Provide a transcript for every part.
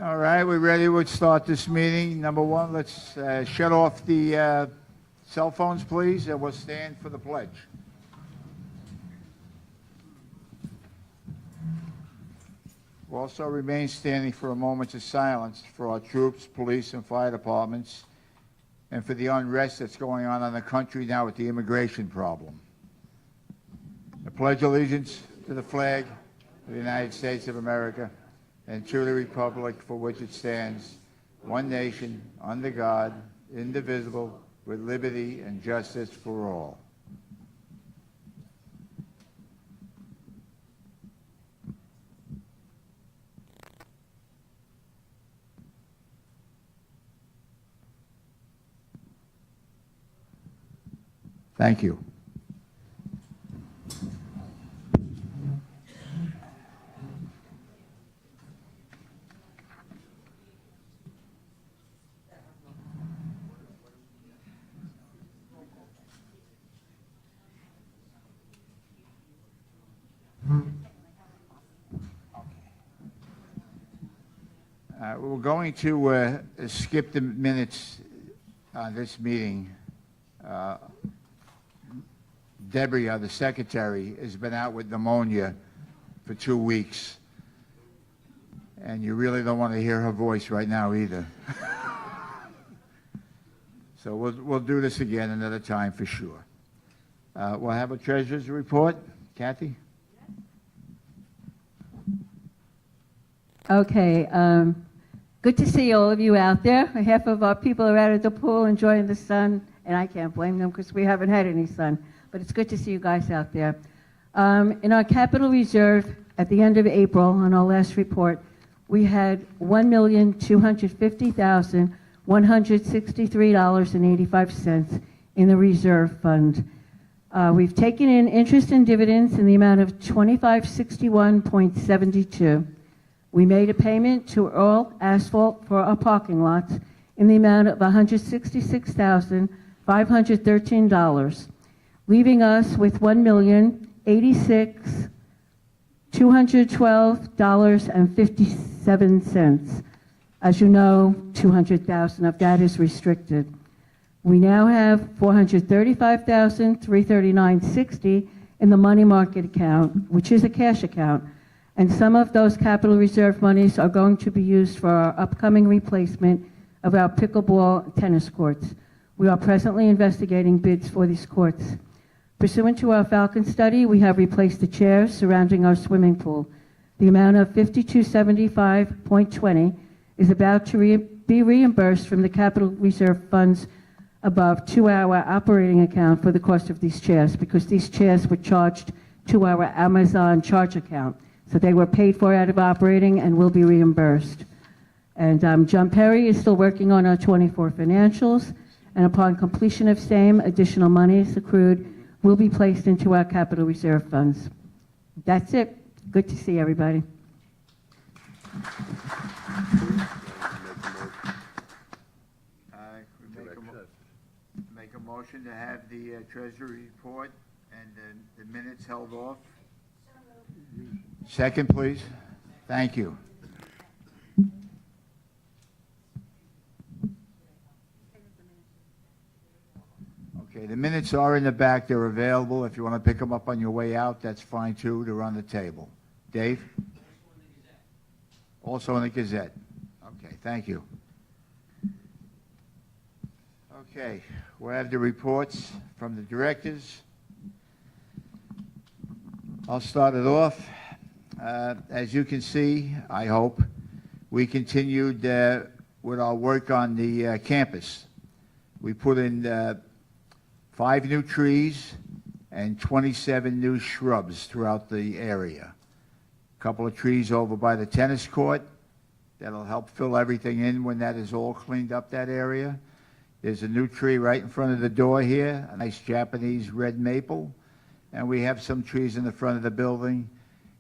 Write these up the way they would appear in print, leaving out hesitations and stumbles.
All right, we're ready to start this meeting. Number one, let's shut off the cell phones, please, and we'll stand for the pledge. We'll also remain standing for a moment of silence for our troops, police, and fire departments, and for the unrest that's going on in the country now with the immigration problem. I pledge allegiance to the flag of the United States of America and to the republic for which it stands, one nation, under God, indivisible, with liberty and justice for all. Thank you. We're going to skip the minutes on this meeting. Debbie, the secretary, has been out with pneumonia for 2 weeks. And you really don't want to hear her voice right now either. So we'll do this again another time for sure. We'll have a treasurer's report. Kathy? Okay. Good to see all of you out there. Half of our people are out at the pool enjoying the sun, and I can't blame them because we haven't had any sun. But it's good to see you guys out there. In our capital reserve at the end of April, on our last report, we had $1,250,163.85 in the reserve fund. We've taken in interest and dividends in the amount of $2561.72. We made a payment to Earl Asphalt for our parking lots in the amount of $166,513, leaving us with $1,086,212.57. As you know, $200,000 of that is restricted. We now have $435,339.60 in the money market account, which is a cash account. And some of those capital reserve monies are going to be used for our upcoming replacement of our pickleball tennis courts. We are presently investigating bids for these courts. Pursuant to our Falcon study, we have replaced the chairs surrounding our swimming pool. The amount of $5275.20 is about to be reimbursed from the capital reserve funds above to our operating account for the cost of these chairs, because these chairs were charged to our Amazon charge account. So they were paid for out of operating and will be reimbursed. And John Perry is still working on our 24 financials, and upon completion of same, additional monies accrued will be placed into our capital reserve funds. That's it. Good to see everybody. Make a motion to have the treasury report and the minutes held off. Second, please. Thank you. Okay, the minutes are in the back. They're available. If you want to pick them up on your way out, that's fine too. They're on the table. Dave? Also in the Gazette. Okay, thank you. Okay, we'll have the reports from the directors. I'll start it off. As you can see, I hope, we continued with our work on the campus. We put in 5 new trees and 27 new shrubs throughout the area. A couple of trees over by the tennis court that'll help fill everything in when that is all cleaned up, that area. There's a new tree right in front of the door here, a nice Japanese red maple. And we have some trees in the front of the building.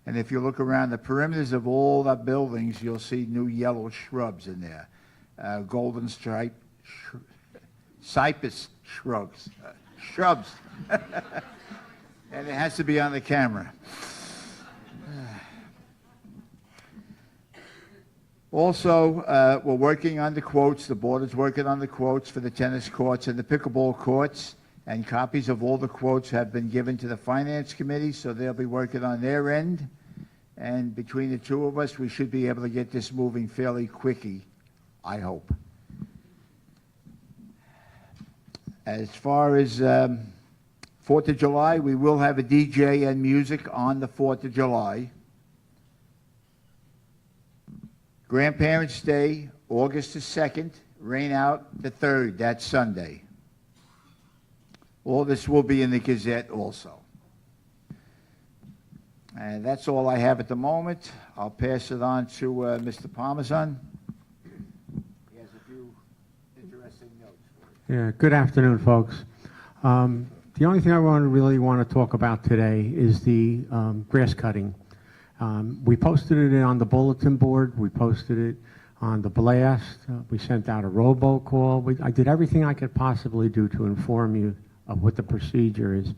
And if you look around the perimeters of all the buildings, you'll see new yellow shrubs in there. Golden stripe, cypress shrubs. And it has to be on the camera. Also, we're working on the quotes. The board is working on the quotes for the tennis courts and the pickleball courts, and copies of all the quotes have been given to the Finance Committee, so they'll be working on their end. And between the two of us, we should be able to get this moving fairly quickly, I hope. As far as 4th of July, we will have a DJ and music on the 4th of July. Grandparents' Day, August the 2nd, rain out the 3rd, that's Sunday. All this will be in the Gazette also. And that's all I have at the moment. I'll pass it on to Mr. Parmesan. He has a few interesting notes for you. Yeah, good afternoon, folks. The only thing I really want to talk about today is the grass cutting. We posted it on the bulletin board. We posted it on the blast. We sent out a robocall. I did everything I could possibly do to inform you of what the procedure is.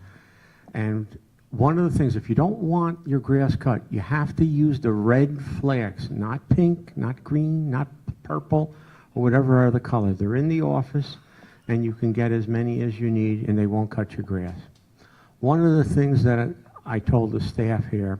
And one of the things, if you don't want your grass cut, you have to use the red flags, not pink, not green, not purple, or whatever other color. They're in the office, and you can get as many as you need, and they won't cut your grass. One of the things that I told the staff here,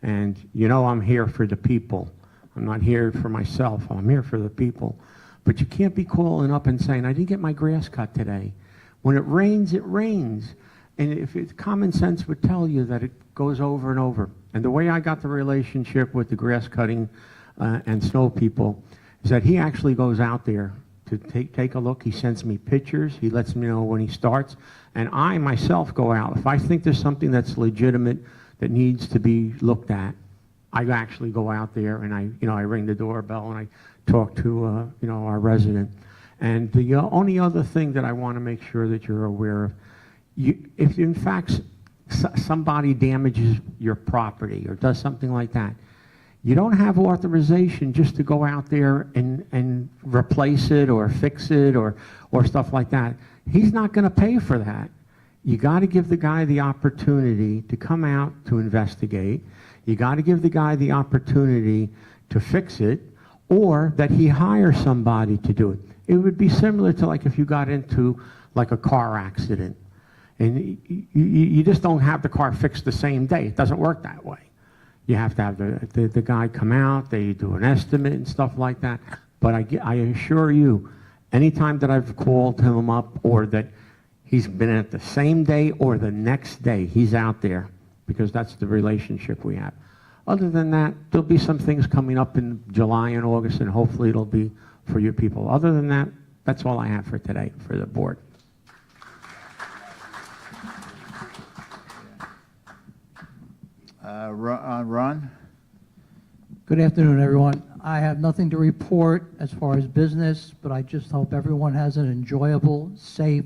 and you know I'm here for the people. I'm not here for myself. I'm here for the people. But you can't be calling up and saying, I didn't get my grass cut today. When it rains, it rains. And if it's common sense would tell you that it goes over and over. And the way I got the relationship with the grass cutting and snow people is that he actually goes out there to take a look. He sends me pictures. He lets me know when he starts. And I myself go out. If I think there's something that's legitimate that needs to be looked at, I actually go out there and I ring the doorbell and I talk to our resident. And the only other thing that I want to make sure that you're aware of, if in fact somebody damages your property or does something like that, you don't have authorization just to go out there and replace it or fix it or stuff like that. He's not going to pay for that. You got to give the guy the opportunity to come out to investigate. You got to give the guy the opportunity to fix it, or that he hires somebody to do it. It would be similar to like if you got into like a car accident and you just don't have the car fixed the same day. It doesn't work that way. You have to have the guy come out, they do an estimate and stuff like that. But I assure you, anytime that I've called him up or that he's been at the same day or the next day, he's out there, because that's the relationship we have. Other than that, there'll be some things coming up in July and August, and hopefully it'll be for you people. Other than that, that's all I have for today for the board. Ron? Good afternoon, everyone. I have nothing to report as far as business, but I just hope everyone has an enjoyable, safe,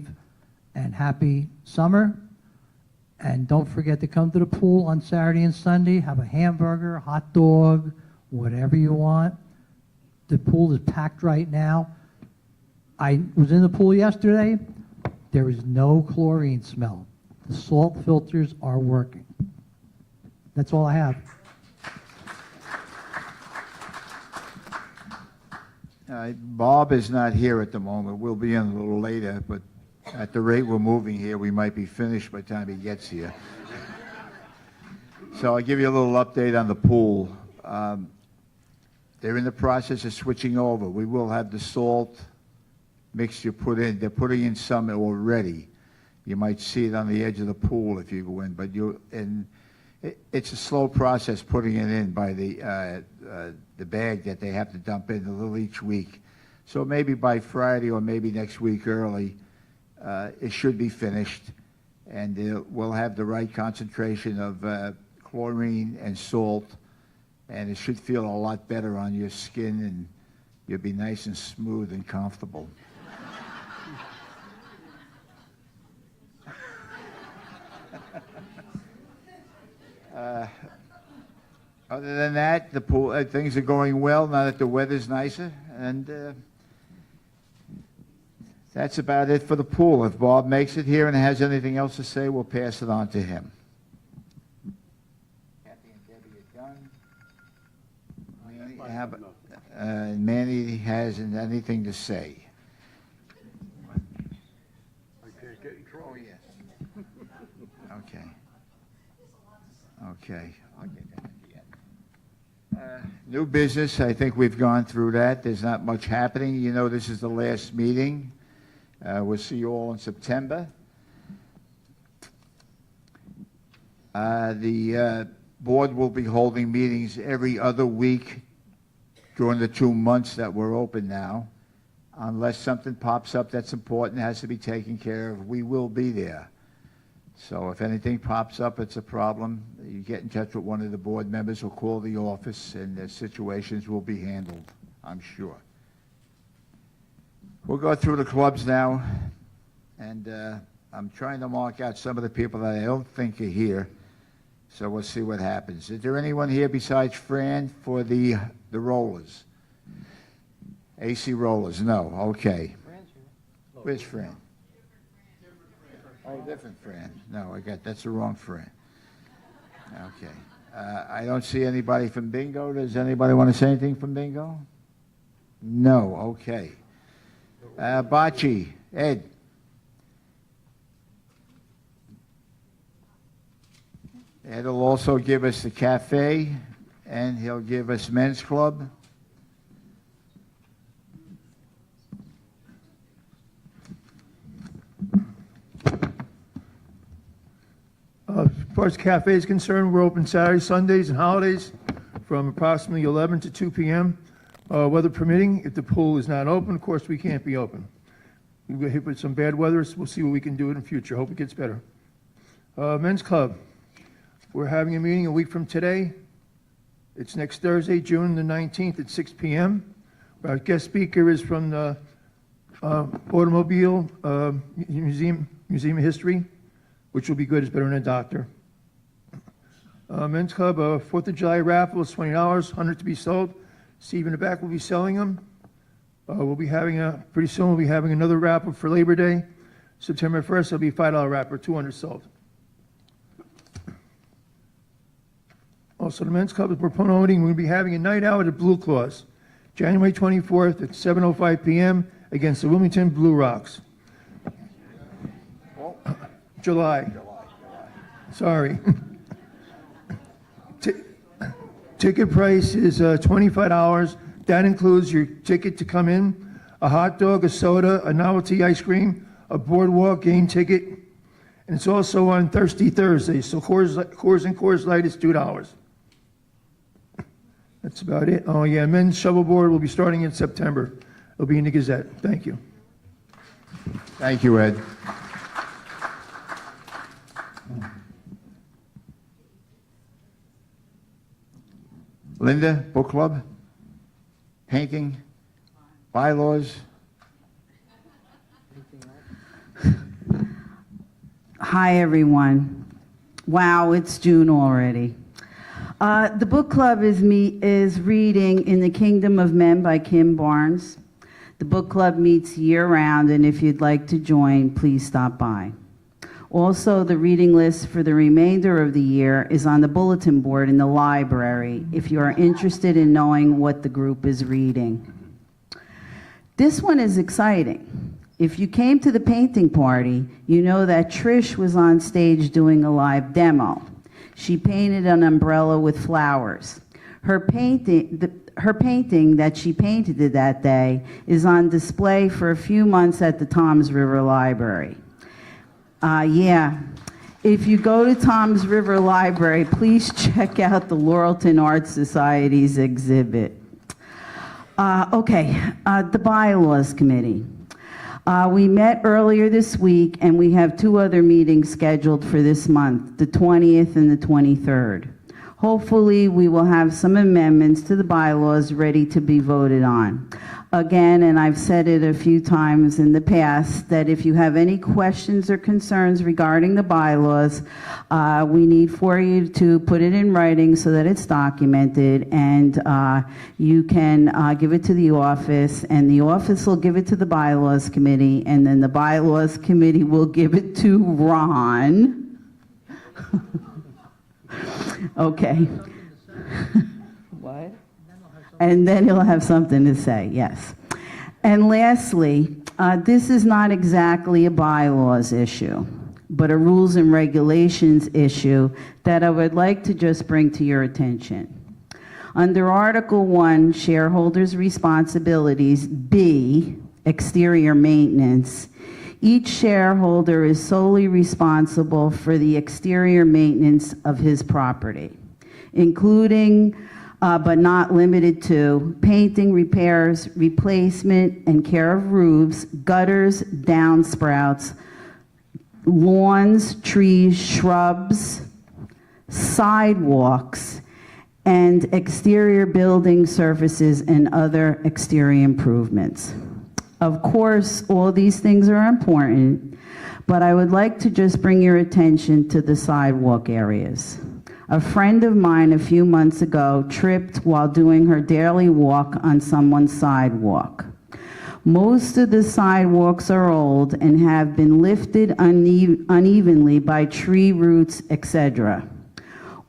and happy summer. And don't forget to come to the pool on Saturday and Sunday. Have a hamburger, hot dog, whatever you want. The pool is packed right now. I was in the pool yesterday. There is no chlorine smell. The salt filters are working. That's all I have. Bob is not here at the moment. We'll be in a little later, but at the rate we're moving here, we might be finished by the time he gets here. So I'll give you a little update on the pool. They're in the process of switching over. We will have the salt mixture put in. They're putting in some already. You might see it on the edge of the pool if you go in, but it's a slow process putting it in by the bag that they have to dump in a little each week. So maybe by Friday or maybe next week early, it should be finished, and we'll have the right concentration of chlorine and salt, and it should feel a lot better on your skin, and you'll be nice and smooth and comfortable. Other than that, the pool things are going well now that the weather's nicer, and that's about it for the pool. If Bob makes it here and has anything else to say, we'll pass it on to him. Kathy and Debbie are done. Manny hasn't anything to say. Oh, yes. Okay. Okay, I'll get that at the end. New business, I think we've gone through that. There's not much happening. You know, this is the last meeting. We'll see you all in September. The board will be holding meetings every other week during the 2 months that we're open now. Unless something pops up that's important, has to be taken care of, we will be there. So if anything pops up, it's a problem, you get in touch with one of the board members or call the office, and the situations will be handled, I'm sure. We'll go through the clubs now, and I'm trying to mark out some of the people that I don't think are here, so we'll see what happens. Is there anyone here besides Fran for the rollers? AC Rollers, no, okay. Where's Fran? Oh, different Fran. No, that's the wrong Fran. Okay. I don't see anybody from Bingo. Does anybody want to say anything from Bingo? No, okay. Bocce, Ed. Ed will also give us the cafe, and he'll give us men's club. As far as cafe is concerned, we're open Saturdays, Sundays, and holidays from approximately 11 to 2 p.m. Weather permitting. If the pool is not open, of course, we can't be open. We get hit with some bad weather, so we'll see what we can do in the future. Hope it gets better. Men's Club. We're having a meeting a week from today. It's next Thursday, June the 19th at 6 p.m. Our guest speaker is from the Automobile Museum of History, which will be good. It's better than a doctor. Men's Club, 4th of July raffle is $20, 100 to be sold. Steve in the back will be selling them. We'll be having pretty soon we'll be having another raffle for Labor Day. September 1st, it'll be a $5 raffle, 200 sold. Also, the Men's Club, we're promoting, we'll be having a night out at Blue Claws, January 24th at 7:05 p.m. against the Wilmington Blue Rocks. July. Sorry. Ticket price is $25. That includes your ticket to come in, a hot dog, a soda, a novelty ice cream, a boardwalk game ticket, and it's also on Thirsty Thursday. So Coors and Coors Light is $2. That's about it. Oh yeah, men's shovelboard will be starting in September. It'll be in the Gazette. Thank you. Thank you, Ed. Linda, book club, painting, bylaws. Hi, everyone. Wow, it's June already. The book club is reading In the Kingdom of Men by Kim Barnes. The book club meets year-round, and if you'd like to join, please stop by. Also, the reading list for the remainder of the year is on the bulletin board in the library if you are interested in knowing what the group is reading. This one is exciting. If you came to the painting party, you know that Trish was on stage doing a live demo. She painted an umbrella with flowers. Her painting that she painted that day is on display for a few months at the Toms River Library. Yeah, if you go to Toms River Library, please check out the Laurelton Art Society's exhibit. The Bylaws Committee. We met earlier this week, and we have 2 other meetings scheduled for this month, the 20th and the 23rd. Hopefully, we will have some amendments to the bylaws ready to be voted on. Again, and I've said it a few times in the past, that if you have any questions or concerns regarding the bylaws, we need for you to put it in writing so that it's documented, and you can give it to the office, and the office will give it to the bylaws committee, and then the bylaws committee will give it to Ron. Okay. What? And then he'll have something to say, yes. And lastly, this is not exactly a bylaws issue, but a rules and regulations issue that I would like to just bring to your attention. Under Article 1, Shareholders' Responsibilities, B, Exterior Maintenance, each shareholder is solely responsible for the exterior maintenance of his property, including but not limited to painting, repairs, replacement, and care of roofs, gutters, downspouts, lawns, trees, shrubs, sidewalks, and exterior building surfaces and other exterior improvements. Of course, all these things are important, but I would like to just bring your attention to the sidewalk areas. A friend of mine a few months ago tripped while doing her daily walk on someone's sidewalk. Most of the sidewalks are old and have been lifted unevenly by tree roots, etc.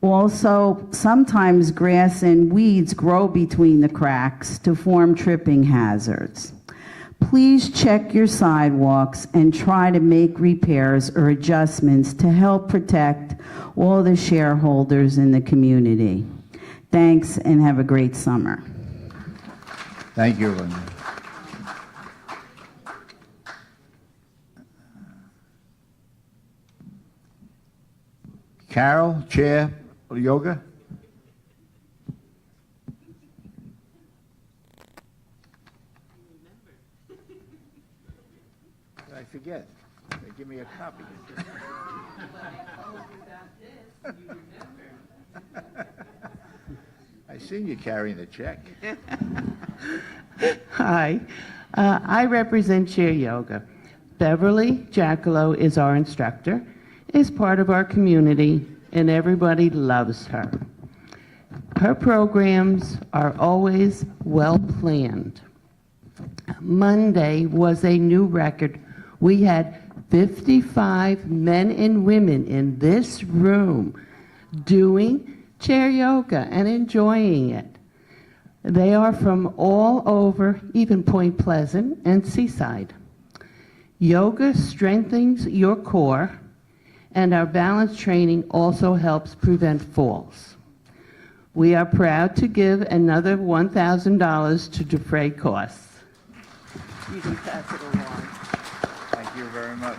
Also, sometimes grass and weeds grow between the cracks to form tripping hazards. Please check your sidewalks and try to make repairs or adjustments to help protect all the shareholders in the community. Thanks, and have a great summer. Thank you, Linda. Carol, Chair of Yoga? I forget. They give me a copy. I seen you carrying the check. Hi, I represent Chair Yoga. Beverly Jackalow is our instructor, is part of our community, and everybody loves her. Her programs are always well planned. Monday was a new record. We had 55 men and women in this room doing chair yoga and enjoying it. They are from all over, even Point Pleasant and Seaside. Yoga strengthens your core, and our balance training also helps prevent falls. We are proud to give another $1,000 to defray costs. You can pass it along. Thank you very much.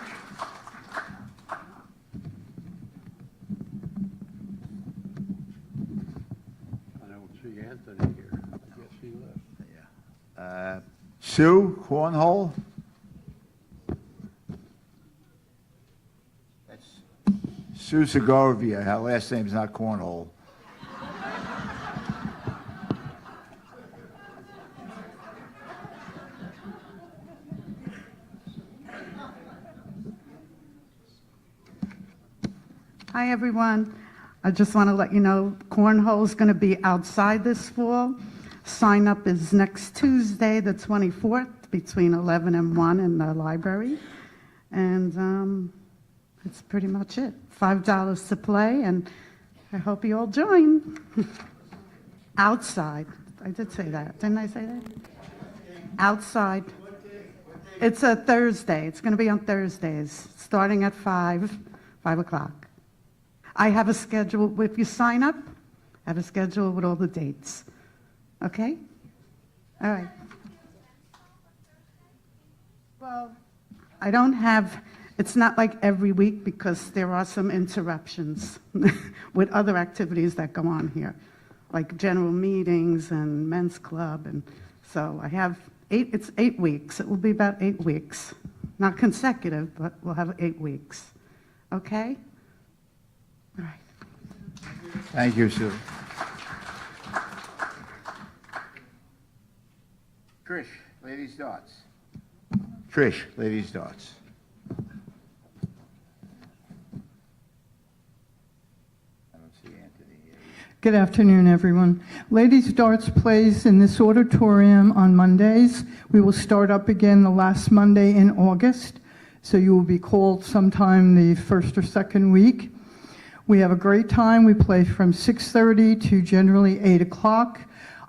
I don't see Anthony here. I guess he left. Sue Cornhole? That's Sue Segovia. Her last name's not Cornhole. Hi, everyone. I just want to let you know Cornhole is going to be outside this fall. Sign up is next Tuesday, the 24th, between 11 and 1 in the library. And that's pretty much it. $5 to play, and I hope you all join. Outside. I did say that. Didn't I say that? Outside. It's a Thursday. It's going to be on Thursdays, starting at 5 o'clock. I have a schedule. If you sign up, I have a schedule with all the dates. Okay? All right. Well, I don't have, it's not like every week because there are some interruptions with other activities that go on here, like general meetings and men's club. And so I have it's 8 weeks. It will be about 8 weeks. Not consecutive, but we'll have 8 weeks. Okay? All right. Thank you, Sue. Trish, ladies' darts. Trish, ladies' darts. I don't see Anthony here. Good afternoon, everyone. Ladies' Darts plays in this auditorium on Mondays. We will start up again the last Monday in August, so you will be called sometime the first or second week. We have a great time. We play from 6:30 to generally 8 o'clock.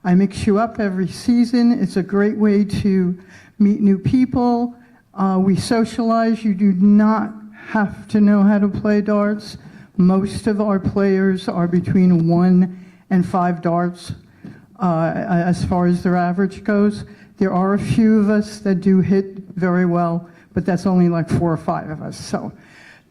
I mix you up every season. It's a great way to meet new people. We socialize. You do not have to know how to play darts. Most of our players are between 1 and 5 darts as far as their average goes. There are a few of us that do hit very well, but that's only like 4 or 5 of us. So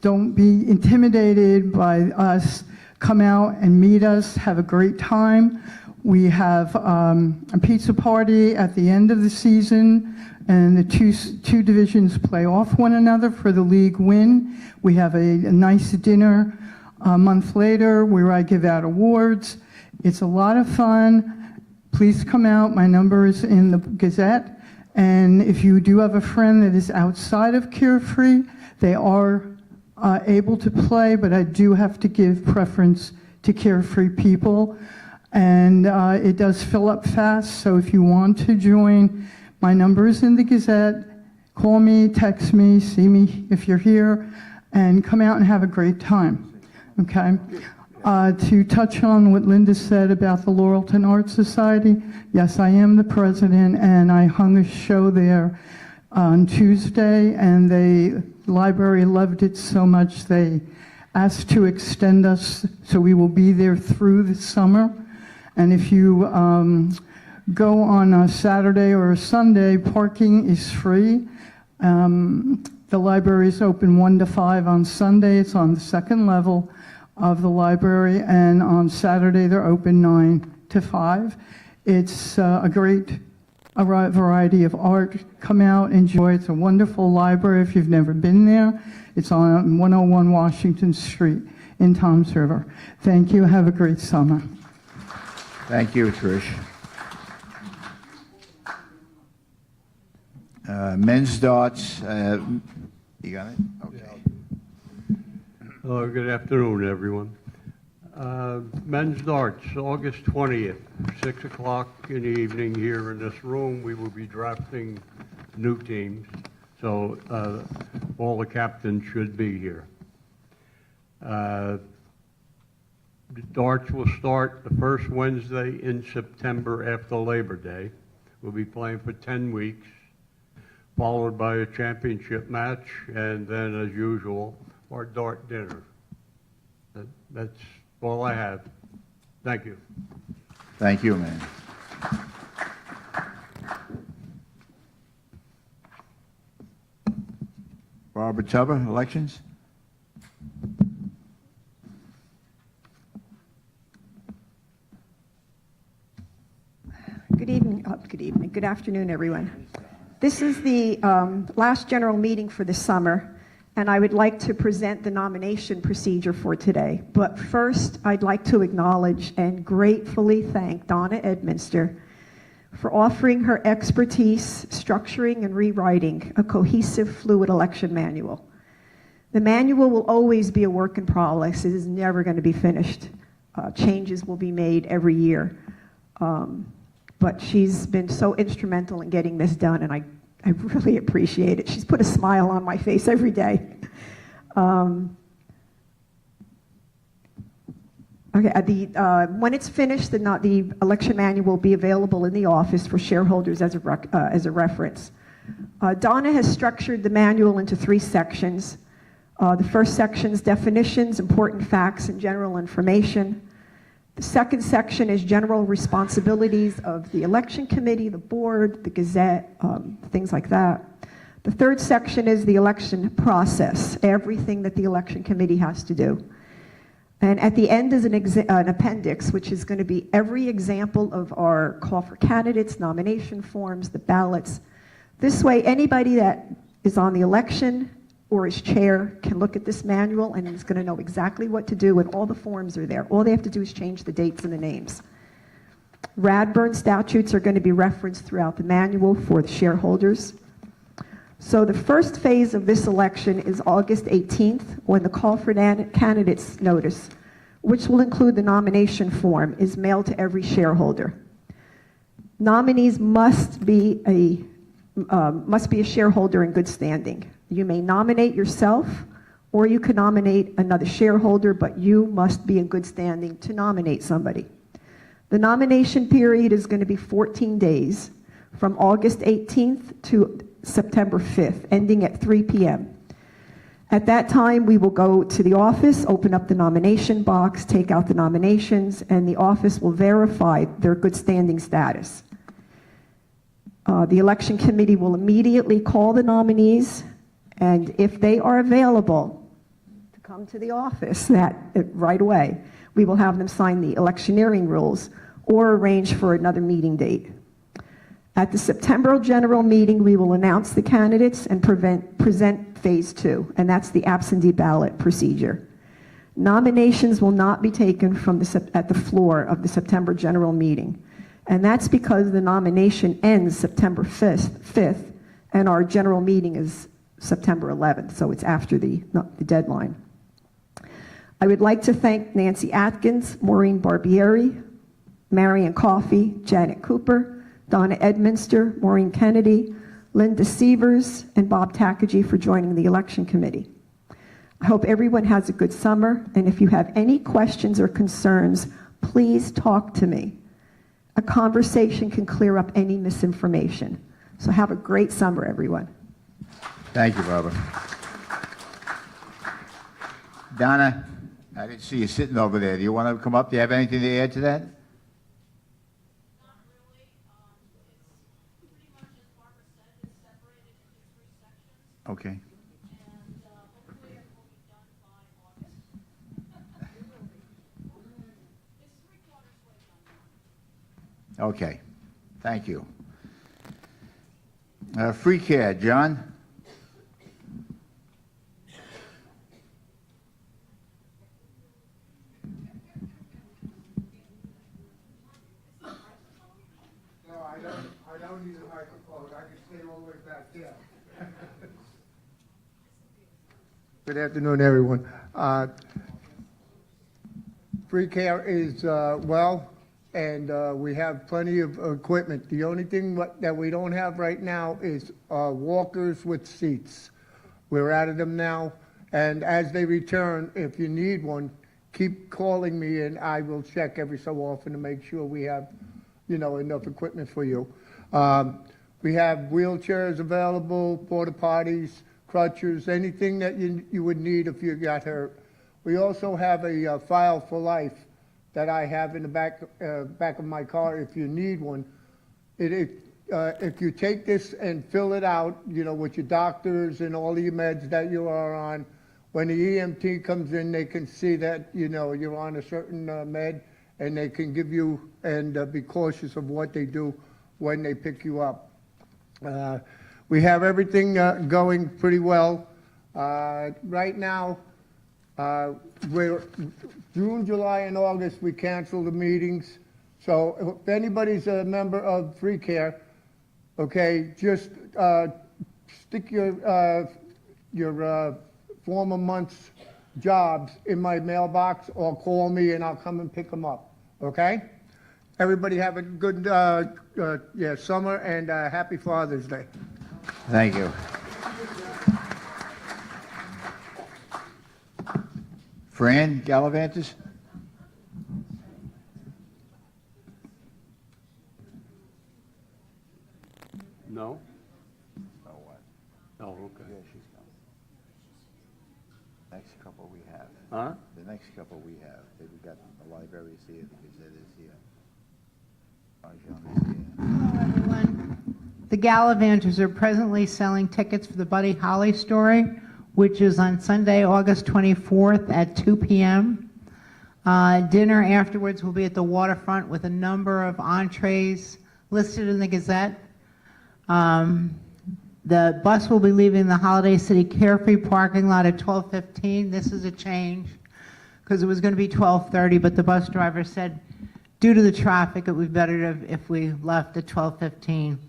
don't be intimidated by us. Come out and meet us. Have a great time. We have a pizza party at the end of the season, and the two divisions play off one another for the league win. We have a nice dinner a month later where I give out awards. It's a lot of fun. Please come out. My number is in the Gazette. And if you do have a friend that is outside of Carefree, they are able to play, but I do have to give preference to Carefree people. And it does fill up fast, so if you want to join, my number is in the Gazette. Call me, text me, see me if you're here, and come out and have a great time, okay? To touch on what Linda said about the Laurelton Art Society, yes, I am the president, and I hung a show there on Tuesday, and the library loved it so much they asked to extend us, so we will be there through the summer. And if you go on a Saturday or a Sunday, parking is free. The library is open 1 to 5 on Sunday. It's on the second level of the library, and on Saturday they're open 9 to 5. It's a great variety of art. Come out, enjoy. It's a wonderful library if you've never been there. It's on 101 Washington Street in Toms River. Thank you. Have a great summer. Thank you, Trish. Men's darts, you got it? Okay. Hello, good afternoon, everyone. Men's darts, August 20th, 6 o'clock in the evening here in this room. We will be drafting new teams, so all the captains should be here. The darts will start the first Wednesday in September after Labor Day. We'll be playing for 10 weeks, followed by a championship match, and then, as usual, our dart dinner. That's all I have. Thank you. Thank you, man. Barbara Tubber, elections? Good afternoon, everyone. This is the last general meeting for the summer, and I would like to present the nomination procedure for today. But first, I'd like to acknowledge and gratefully thank Donna Edminster for offering her expertise structuring and rewriting a cohesive, fluid election manual. The manual will always be a work in progress. It is never going to be finished. Changes will be made every year. But she's been so instrumental in getting this done, and I really appreciate it. She's put a smile on my face every day. When it's finished, the election manual will be available in the office for shareholders as a reference. Donna has structured the manual into 3 sections. The first section is definitions, important facts, and general information. The second section is general responsibilities of the election committee, the board, the Gazette, things like that. The third section is the election process, everything that the election committee has to do. And at the end is an appendix, which is going to be every example of our call for candidates, nomination forms, the ballots. This way, anybody that is on the election or as chair can look at this manual and is going to know exactly what to do, and all the forms are there. All they have to do is change the dates and the names. Radburn statutes are going to be referenced throughout the manual for the shareholders. So the first phase of this election is August 18th, when the call for candidates notice, which will include the nomination form, is mailed to every shareholder. Nominees must be a shareholder in good standing. You may nominate yourself, or you can nominate another shareholder, but you must be in good standing to nominate somebody. The nomination period is going to be 14 days, from August 18th to September 5th, ending at 3 p.m. At that time, we will go to the office, open up the nomination box, take out the nominations, and the office will verify their good standing status. The election committee will immediately call the nominees, and if they are available to come to the office right away, we will have them sign the electioneering rules or arrange for another meeting date. At the September general meeting, we will announce the candidates and present phase 2, and that's the absentee ballot procedure. Nominations will not be taken at the floor of the September general meeting, and that's because the nomination ends September 5th, and our general meeting is September 11th, so it's after the deadline. I would like to thank Nancy Atkins, Maureen Barbieri, Marion Coffey, Janet Cooper, Donna Edminster, Maureen Kennedy, Linda Sievers, and Bob Takaji for joining the election committee. I hope everyone has a good summer, and if you have any questions or concerns, please talk to me. A conversation can clear up any misinformation. So have a great summer, everyone. Thank you, Barbara. Donna, I didn't see you sitting over there. Do you want to come up? Do you have anything to add to that? Not really. It's pretty much as Barbara said, it's separated into 3 sections, Okay. and hopefully it will be done by August. It's 3/4 way done now. Okay. Thank you. Free care, John? I don't need a microphone. I can stay all the way back there. Good afternoon, everyone. Free care is well, and we have plenty of equipment. The only thing that we don't have right now is walkers with seats. We're out of them now, and as they return, if you need one, keep calling me, and I will check every so often to make sure we have, enough equipment for you. We have wheelchairs available, porta potties, crutches, anything that you would need if you got hurt. We also have a file for life that I have in the back of my car if you need one. If you take this and fill it out, with your doctors and all your meds that you are on, when the EMT comes in, they can see that, you're on a certain med, and they can give you and be cautious of what they do when they pick you up. We have everything going pretty well. Right now, we're June, July, and August, we cancel the meetings. So if anybody's a member of Free Care, okay, just stick your former month's jobs in my mailbox or call me and I'll come and pick them up, okay? Everybody have a good summer and happy Father's Day. Thank you. Fran Gallivantis? No? Oh, what? Oh, okay. Yeah, she's coming. Next couple we have. Huh? The next couple we have. We got the libraries here, the Gazette is here. Arjun is here. Hello, everyone. The Gallivanters are presently selling tickets for the Buddy Holly story, which is on Sunday, August 24th at 2 p.m. Dinner afterwards will be at the waterfront with a number of entrees listed in the Gazette. The bus will be leaving the Holiday City Carefree parking lot at 12:15. This is a change because it was going to be 12:30, but the bus driver said due to the traffic it would be better if we left at 12:15.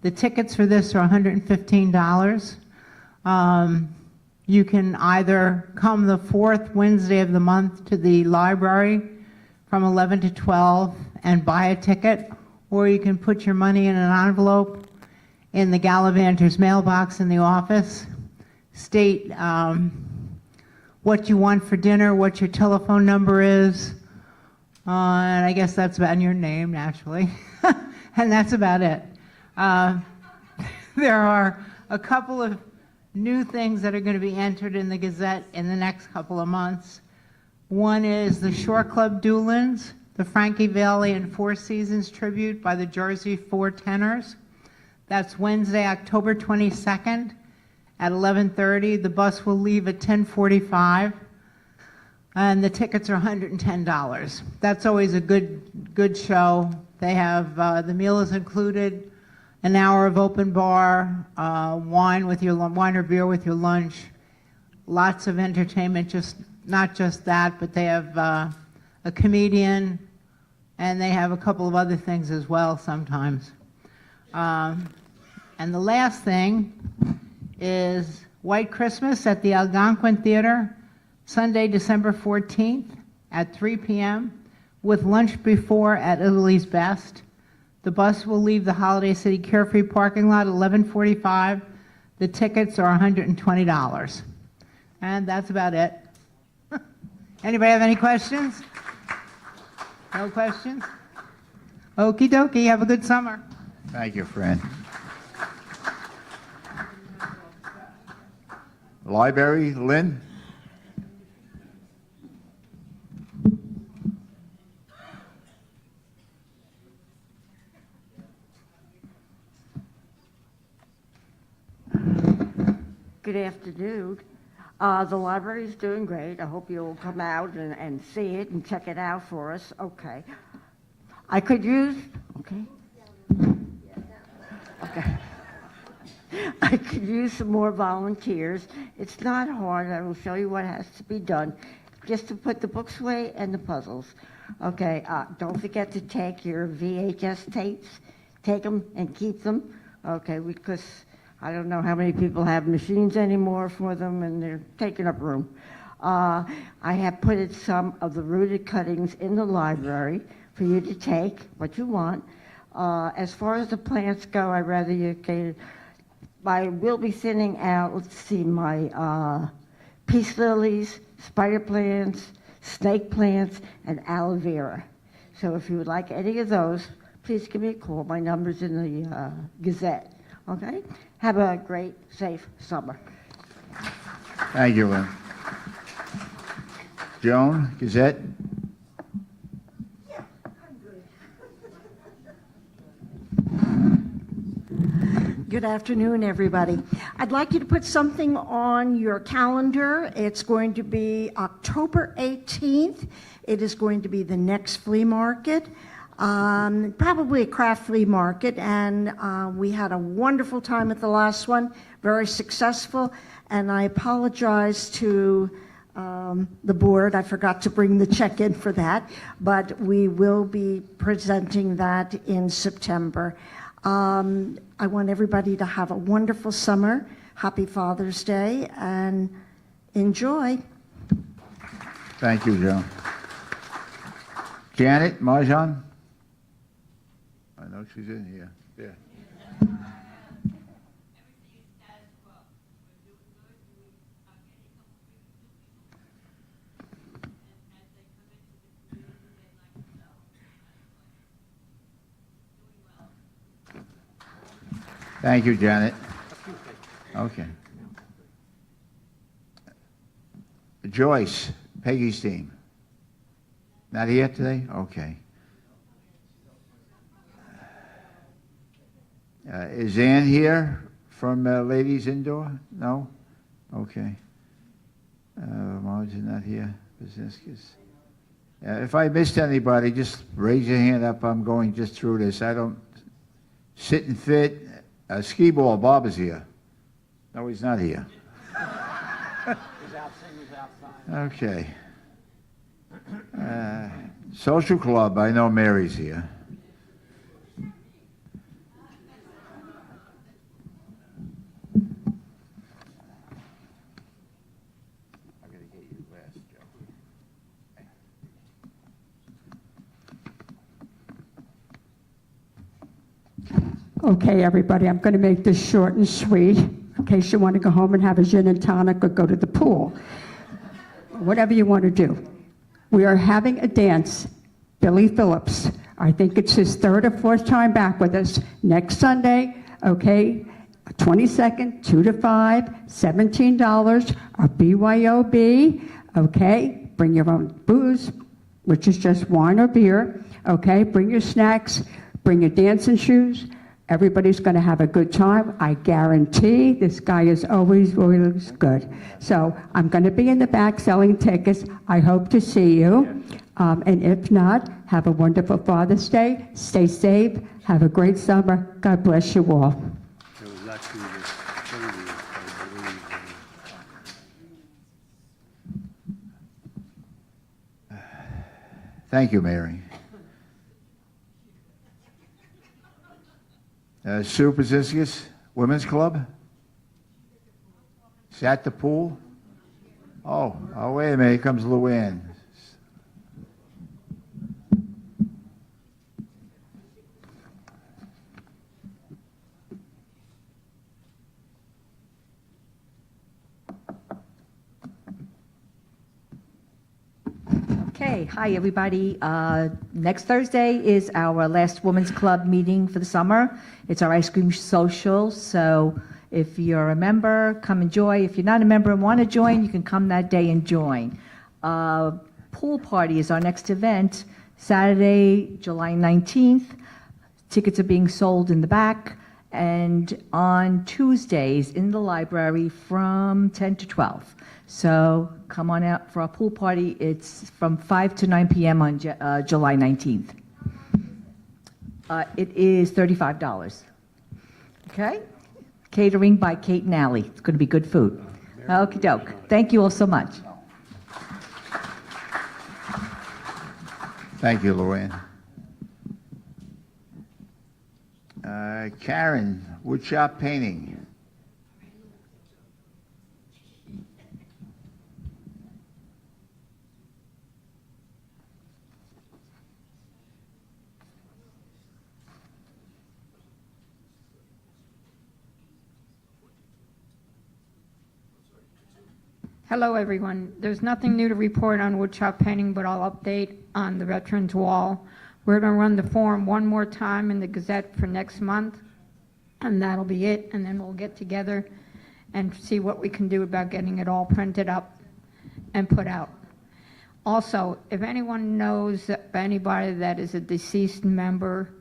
The tickets for this are $115. You can either come the fourth Wednesday of the month to the library from 11 to 12 and buy a ticket, or you can put your money in an envelope in the Gallivanters mailbox in the office, state what you want for dinner, what your telephone number is, And I guess that's about your name, naturally. And that's about it. There are a couple of new things that are going to be entered in the Gazette in the next couple of months. One is the Shore Club Doolins, the Frankie Valli and Four Seasons tribute by the Jersey Four Tenors. That's Wednesday, October 22nd at 11:30. The bus will leave at 10:45, and the tickets are $110. That's always a good show. They have the meal is included, an hour of open bar, wine or beer with your lunch, lots of entertainment. Not just that, but they have a comedian, and they have a couple of other things as well sometimes. And the last thing is White Christmas at the Algonquin Theater, Sunday, December 14th at 3 p.m. with lunch before at Italy's Best. The bus will leave the Holiday City Carefree parking lot at 11:45. The tickets are $120. And that's about it. Anybody have any questions? No questions? Okie dokie, have a good summer. Thank you, Fran. Library, Lynn? Good afternoon. The library is doing great. I hope you'll come out and see it and check it out for us. Okay. I could use, okay. Okay. I could use some more volunteers. It's not hard. I will show you what has to be done. Just to put the books away and the puzzles. Okay, don't forget to take your VHS tapes. Take them and keep them. Okay, because I don't know how many people have machines anymore for them, and they're taking up room. I have put some of the rooted cuttings in the library for you to take what you want. As far as the plants go, I'd rather you get. I will be sending out, let's see, my peace lilies, spider plants, snake plants, and aloe vera. So if you would like any of those, please give me a call. My number's in the Gazette. Okay? Have a great, safe summer. Thank you, Lynn. Joan, Gazette? Good afternoon, everybody. I'd like you to put something on your calendar. It's going to be October 18th. It is going to be the next flea market, probably a craft flea market, and we had a wonderful time at the last one, very successful, and I apologize to the board. I forgot to bring the check in for that, but we will be presenting that in September. I want everybody to have a wonderful summer. Happy Father's Day, and enjoy. Thank you, Joan. Janet, Marjan? I know she's in here. Yeah. Thank you, Janet. Okay. Joyce, Peggy's team. Not here today? Okay. Is Ann here from Ladies Indoor? No? Okay. Marge is not here. Business. If I missed anybody, just raise your hand up. I'm going just through this. I don't sit and fit. Skee ball, Bob is here. No, he's not here. Okay. Social club, I know Mary's here. I gotta get you last, Joe. Okay, everybody, I'm going to make this short and sweet in case you want to go home and have a gin and tonic or go to the pool. Whatever you want to do. We are having a dance Billy Phillips. I think it's his third or fourth time back with us. Next Sunday, okay, 22nd, 2 to 5, $17, a BYOB, okay? Bring your own booze, which is just wine or beer, okay? Bring your snacks, bring your dancing shoes. Everybody's going to have a good time. I guarantee this guy is always good. So I'm going to be in the back selling tickets. I hope to see you. And if not, have a wonderful Father's Day. Stay safe. Have a great summer. God bless you all. It was actually the 30th, I believe. Thank you, Mary. Sue Pazinskis, Women's Club? Is that the pool? Oh, wait a minute, here comes Luann. Okay, hi everybody. Next Thursday is our last Women's Club meeting for the summer. It's our ice cream social, so if you're a member, come enjoy. If you're not a member and want to join, you can come that day and join. Pool party is our next event, Saturday, July 19th. Tickets are being sold in the back, and on Tuesdays in the library from 10 to 12. So come on out for our pool party. It's from 5 to 9 p.m. on July 19th. It is $35. Okay? Catering by Kate and Allie. It's going to be good food. Okie doke. Thank you all so much. Thank you, Luann. Karen, woodshop painting. Hello, everyone. There's nothing new to report on woodshop painting, but I'll update on the Veterans Wall. We're going to run the form one more time in the Gazette for next month, and that'll be it. And then we'll get together and see what we can do about getting it all printed up and put out. Also, if anyone knows of anybody that is a deceased member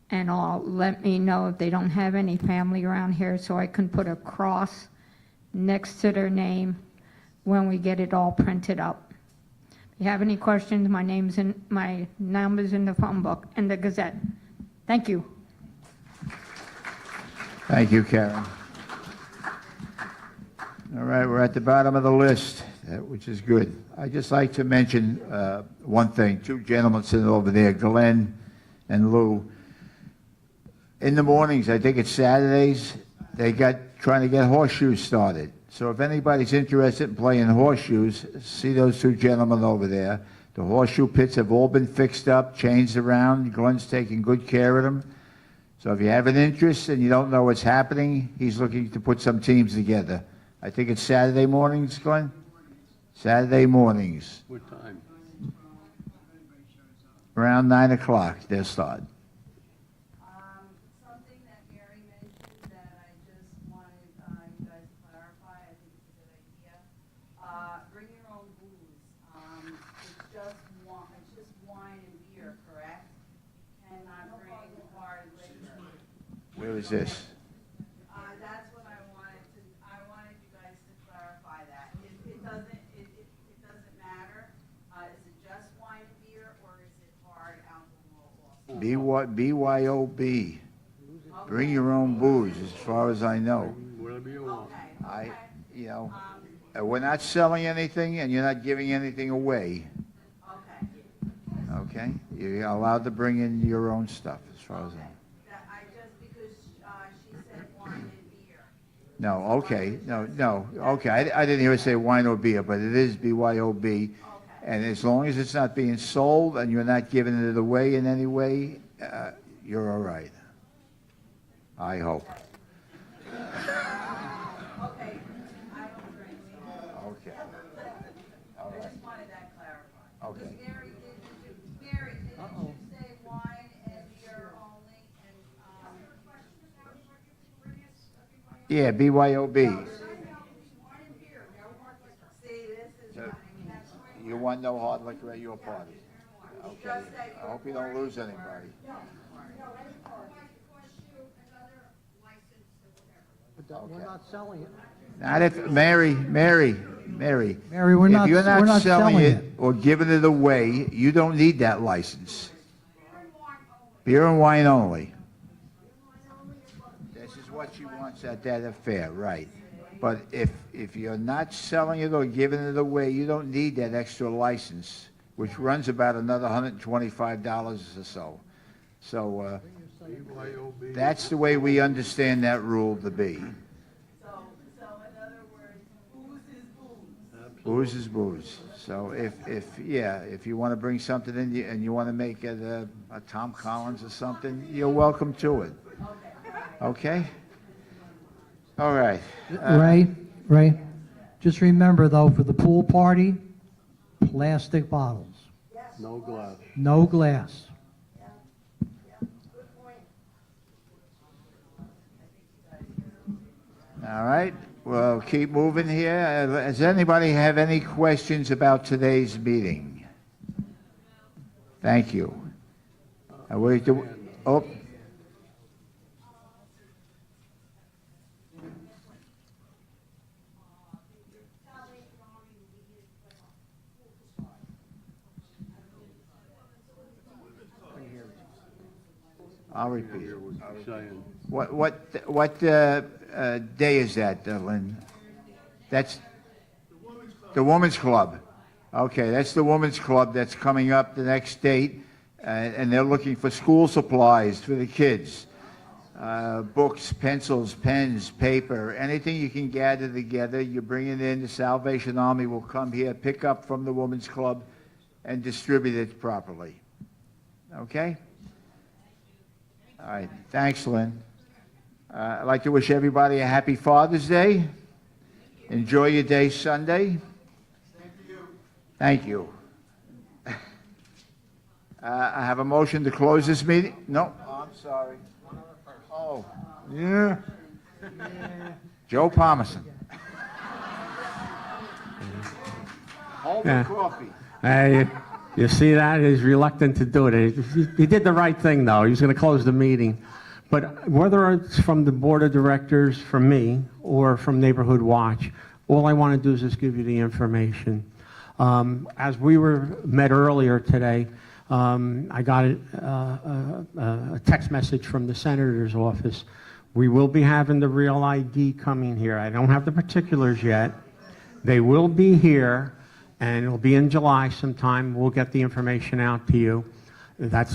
and all, let me know if they don't have any family around here so I can put a cross next to their name when we get it all printed up. If you have any questions, my number's in the phone book, in the Gazette. Thank you. Thank you, Karen. All right, we're at the bottom of the list, which is good. I'd just like to mention one thing. Two gentlemen sitting over there, Glenn and Lou. In the mornings, I think it's Saturdays, they trying to get horseshoes started. So if anybody's interested in playing horseshoes, see those two gentlemen over there. The horseshoe pits have all been fixed up, changed around. Glenn's taking good care of them. So if you have an interest and you don't know what's happening, he's looking to put some teams together. I think it's Saturday mornings, Glenn? Saturday mornings. What time? Around 9 o'clock, they'll start. Something that Mary mentioned that I just wanted you guys to clarify, I think it's a good idea. Bring your own booze. It's just wine and beer, correct? Cannot bring hard liquor. Where is this? That's what I wanted you guys to clarify that. It doesn't matter. Is it just wine and beer, or is it hard alcohol also? BYOB. Bring your own booze, as far as I know. Whatever you want. We're not selling anything, and you're not giving anything away. Okay? You're allowed to bring in your own stuff, as far as I know. Because she said wine and beer. No, okay, no, okay. I didn't hear her say wine or beer, but it is BYOB. And as long as it's not being sold and you're not giving it away in any way, you're all right. I hope. Okay, I don't drink. Okay. All I right. just wanted that clarified. Okay. Mary, did Yeah, BYOB. So, you want no hard liquor at your party? Okay. I hope you don't lose anybody. We're not selling it. Not if, Mary, Mary, we're not, if you're we're not selling it it. or giving it away, you don't need that license. Beer and wine only. This is what she wants at that affair, right. But if you're not selling it or giving it away, you don't need that extra license, which runs about another $125 or so. So, that's the way we understand that rule to be. Booze is booze. So if you want to bring something in and you want to make it a Tom Collins or something, you're welcome to it. Okay? All right. Ray, just remember though, for the pool party, plastic bottles, No glass. no glass. All right. Well, keep moving here. Does anybody have any questions about today's meeting? Thank you. Oh. I'll repeat. What day is that, Lynn? That's the Women's Club. Okay, that's the Women's Club that's coming up the next date, and they're looking for school supplies for the kids. Books, pencils, pens, paper, anything you can gather together, you bring it in. The Salvation Army will come here, pick up from the Women's Club, and distribute it properly. Okay? All right. Thanks, Lynn. I'd like to wish everybody a happy Father's Day. Enjoy your day Sunday. Thank you. I have a motion to close this meeting. No, oh, I'm sorry. Oh, yeah. Joe Palmerson. Hold the coffee. Hey, you see that? He's reluctant to do it. He did the right thing, though. He was going to close the meeting. But whether it's from the board of directors, from me, or from Neighborhood Watch, all I want to do is just give you the information. As we met earlier today, I got a text message from the senator's office. We will be having the Real ID coming here. I don't have the particulars yet. They will be here, and it'll be in July sometime. We'll get the information out to you.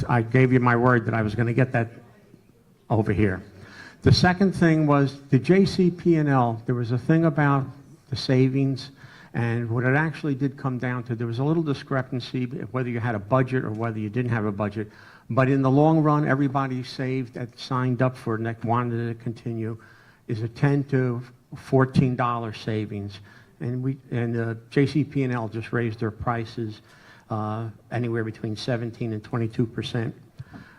I gave you my word that I was going to get that over here. The second thing was the JCP&L. There was a thing about the savings, and what it actually did come down to, there was a little discrepancy whether you had a budget or whether you didn't have a budget. But in the long run, everybody saved that signed up for it and that wanted to continue is a $10 to $14 savings. And JCP&L just raised their prices anywhere between 17 and 22%.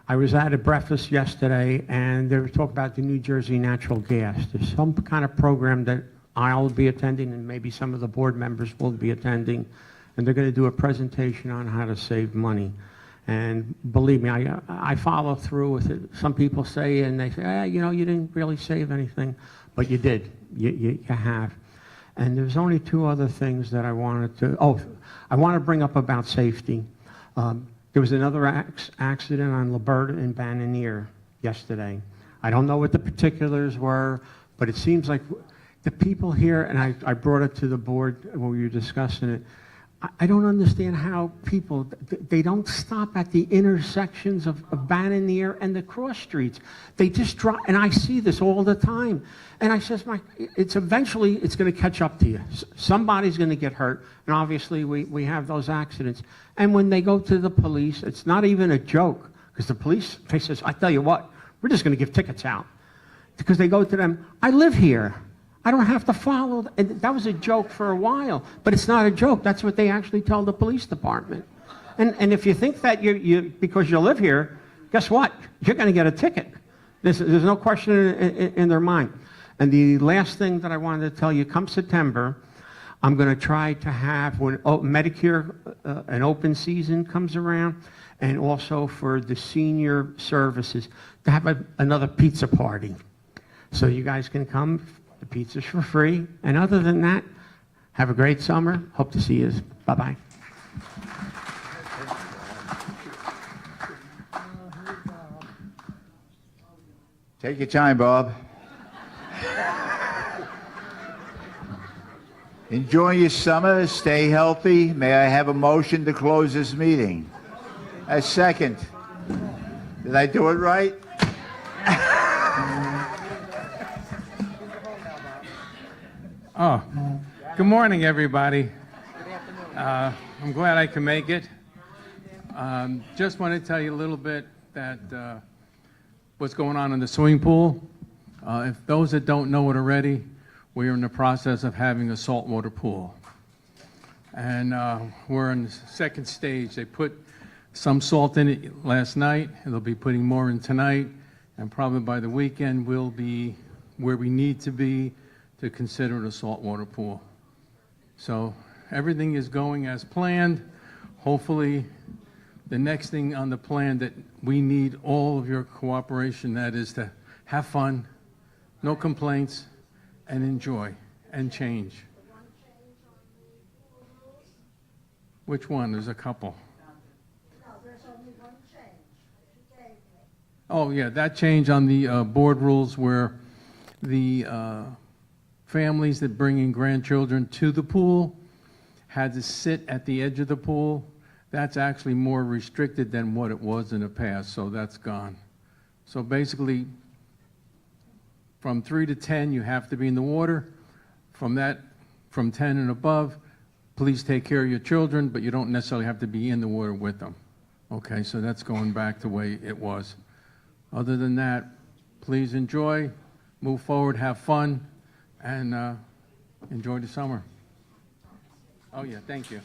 I was at a breakfast yesterday, and they were talking about the New Jersey Natural Gas. There's some kind of program that I'll be attending, and maybe some of the board members will be attending, and they're going to do a presentation on how to save money. And believe me, I follow through with it. Some people say, and they say, you didn't really save anything, but you did. You have. And there's only two other things that I wanted to, I want to bring up about safety. There was another accident on Liberta and Bannoneer yesterday. I don't know what the particulars were, but it seems like the people here, and I brought it to the board when we were discussing it, I don't understand how people, they don't stop at the intersections of Bannoneer and the cross streets. They just drive, and I see this all the time. And I says, eventually it's going to catch up to you. Somebody's going to get hurt, and obviously we have those accidents. And when they go to the police, it's not even a joke, because the police, they says, I tell you what, we're just going to give tickets out. Because they go to them, I live here. I don't have to follow. And that was a joke for a while, but it's not a joke. That's what they actually tell the police department. And if you think that because you live here, guess what? You're going to get a ticket. There's no question in their mind. And the last thing that I wanted to tell you, come September, I'm going to try to have, when Medicare, an open season comes around, and also for the senior services, to have another pizza party. So you guys can come, the pizza's for free. And other than that, have a great summer. Hope to see you. Bye-bye. Take your time, Bob. Enjoy your summer. Stay healthy. May I have a motion to close this meeting? A second. Did I do it right? Oh, good morning, everybody. I'm glad I can make it. Just want to tell you a little bit that what's going on in the swimming pool. If those that don't know it already, we are in the process of having a saltwater pool. And we're in the second stage. They put some salt in it last night, and they'll be putting more in tonight, and probably by the weekend we'll be where we need to be to consider it a saltwater pool. So everything is going as planned. Hopefully, the next thing on the plan that we need all of your cooperation, that is to have fun, no complaints, and enjoy and change. Which one? There's a couple. Oh, yeah, that change on the board rules where the families that bring in grandchildren to the pool had to sit at the edge of the pool. That's actually more restricted than what it was in the past, so that's gone. So basically, from 3 to 10, you have to be in the water. From 10 and above, please take care of your children, but you don't necessarily have to be in the water with them. Okay, so that's going back to the way it was. Other than that, please enjoy, move forward, have fun, and enjoy the summer. Oh yeah, thank you.